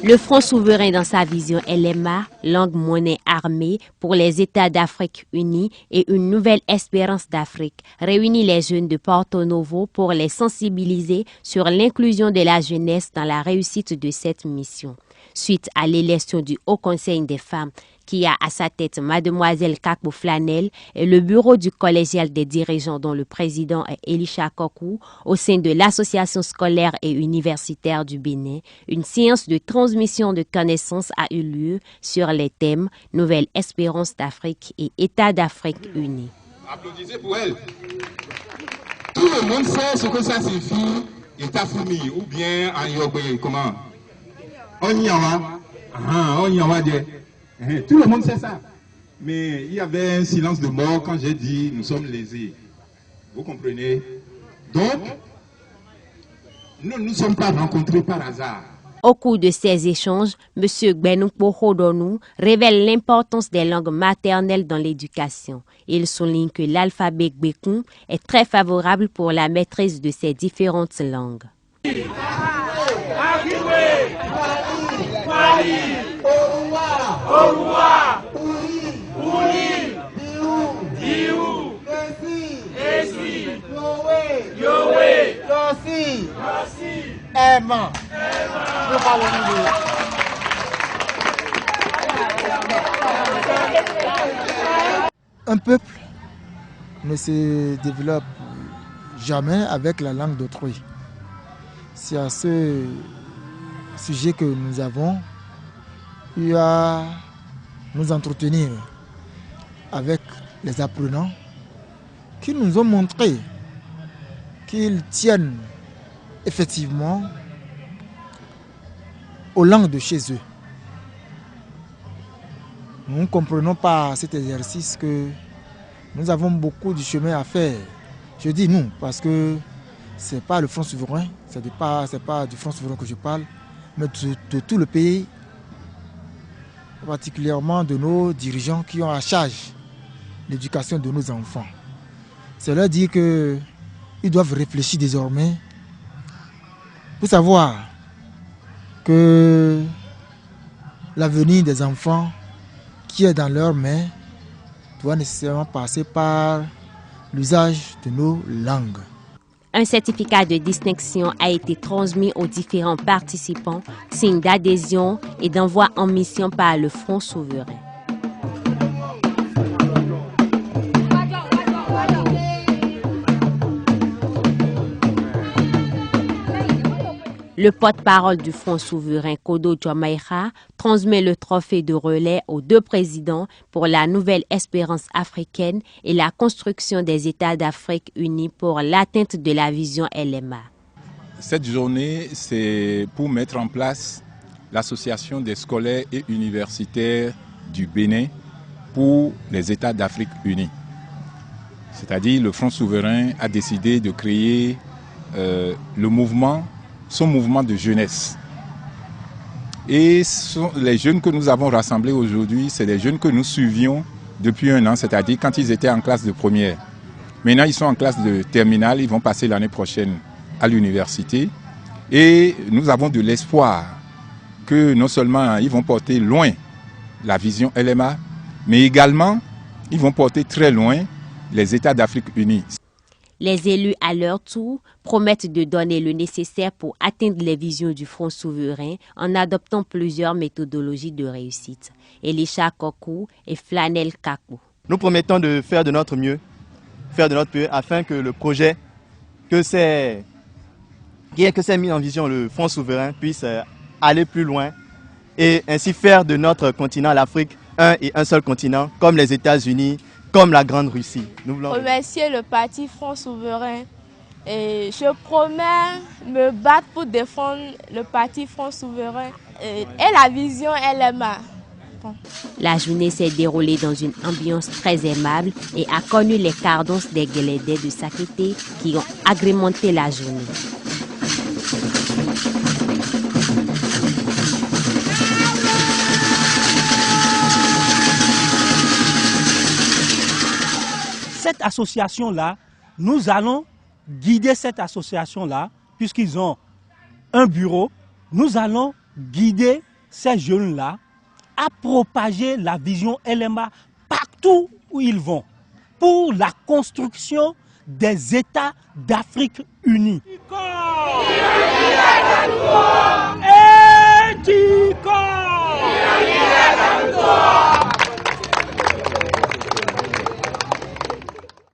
Le Front souverain dans sa vision LMA, langue monnaie armée pour les États d'Afrique unis et une nouvelle espérance d'Afrique, réunit les jeunes de Porto Novo pour les sensibiliser sur l'inclusion de la jeunesse dans la réussite de cette mission. Suite à l'élection du Haut Conseil des femmes, qui a à sa tête Mademoiselle Kakpo Flanel et le bureau du collégial des dirigeants dont le président est Elisha Kokou, au sein de l'association scolaire et universitaire du Bénin, une séance de transmission de connaissances a eu lieu sur les thèmes Nouvelle espérance d'Afrique et État d'Afrique unis. Applaudissez pour elle. Tout le monde sait ce que ça signifie État fourmi ou bien en yogbe, comment? Tout le monde sait ça. Mais il y avait un silence de mort quand j'ai dit nous sommes lésés. Vous comprenez? Donc, nous ne nous sommes pas rencontrés par hasard. Au cours de ces échanges, M. Gbenoupo Hodonou révèle l'importance des langues maternelles dans l'éducation. Il souligne que l'alphabet Gbekun est très favorable pour la maîtrise de ces différentes langues. Un peuple ne se développe jamais avec la langue d'autrui. C'est à ce sujet que nous avons eu à nous entretenir avec les apprenants qui nous ont montré qu'ils tiennent effectivement aux langues de chez eux. Nous ne comprenons pas cet exercice que nous avons beaucoup de chemin à faire. Je dis nous parce que ce n'est pas le Front souverain, ce n'est pas du Front souverain que je parle, mais de tout le pays, particulièrement de nos dirigeants qui ont à charge l'éducation de nos enfants. Cela dit qu'ils doivent réfléchir désormais pour savoir que l'avenir des enfants qui est dans leurs mains doit nécessairement passer par l'usage de nos langues. Un certificat de distinction a été transmis aux différents participants, signe d'adhésion et d'envoi en mission par le Front souverain. Le porte-parole du Front souverain Kodo Diomaye transmet le trophée de relais aux deux présidents pour la nouvelle espérance africaine et la construction des États d'Afrique unis pour l'atteinte de la vision LMA. Cette journée, c'est pour mettre en place l'association des scolaires et universitaires du Bénin pour les États d'Afrique unis. C'est-à-dire le Front souverain a décidé de créer son mouvement de jeunesse. Et les jeunes que nous avons rassemblés aujourd'hui, c'est des jeunes que nous suivions depuis un an, c'est-à-dire quand ils étaient en classe de première. Maintenant, ils sont en classe de terminale, ils vont passer l'année prochaine à l'université. Et nous avons de l'espoir que non seulement ils vont porter loin la vision LMA, mais également ils vont porter très loin les États d'Afrique unis. Les élus, à leur tour, promettent de donner le nécessaire pour atteindre les visions du Front souverain en adoptant plusieurs méthodologies de réussite. Elisha Kokou et Flanel Kakpo. Nous promettons de faire de notre mieux, afin que le projet que c'est mis en vision le Front souverain puisse aller plus loin et ainsi faire de notre continent, l'Afrique, un et un seul continent, comme les États-Unis, comme la Grande Russie. Nous voulons remercier le parti Front souverain et je promets me battre pour défendre le parti Front souverain et la vision LMA. La journée s'est déroulée dans une ambiance très aimable et a connu les cadences des Guélédés de Sakété qui ont agrémenté la journée. Cette association-là, nous allons guider cette association-là puisqu'ils ont un bureau, nous allons guider ces jeunes-là à propager la vision LMA partout où ils vont pour la construction des États d'Afrique unie.